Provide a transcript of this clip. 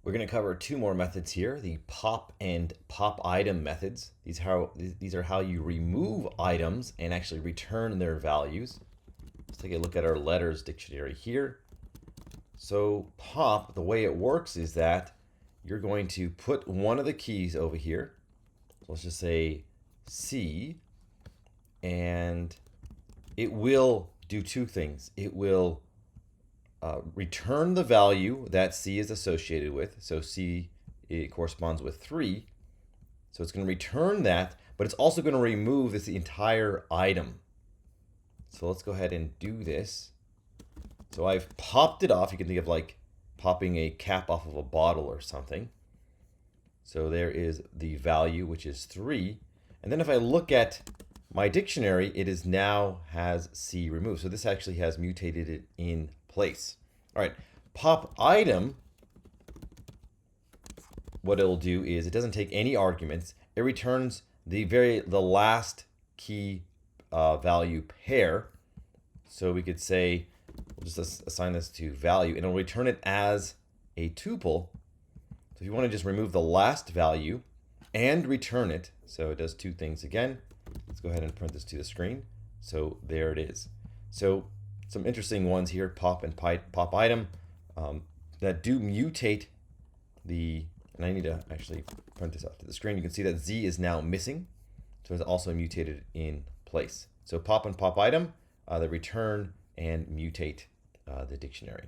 We're going to cover two more methods here, the pop and pop item methods. These are how you remove items and actually return their values. Let's take a look at our letters dictionary here. So pop, the way it works is that you're going to put one of the keys over here. So let's just say C, and it will do two things. It will return the value that C is associated with. So C, it corresponds with 3. So it's going to return that, but it's also going to remove this entire item. So let's go ahead and do this. So I've popped it off. You can think of like popping a cap off of a bottle or something. So there is the value, which is 3. And then if I look at my dictionary, it is now has C removed. So this actually has mutated it in place. All right, pop item, what it'll do is it doesn't take any arguments. It returns the last key value pair. So we could say, we'll just assign this to value, and it'll return it as a tuple. So if you want to just remove the last value and return it, so it does two things again. Let's go ahead and print this to the screen. So there it is. So some interesting ones here, pop and pop item, that do mutate the, and I need to actually print this out to the screen. You can see that Z is now missing. So it's also mutated in place. So pop and pop item, that return and mutate the dictionary.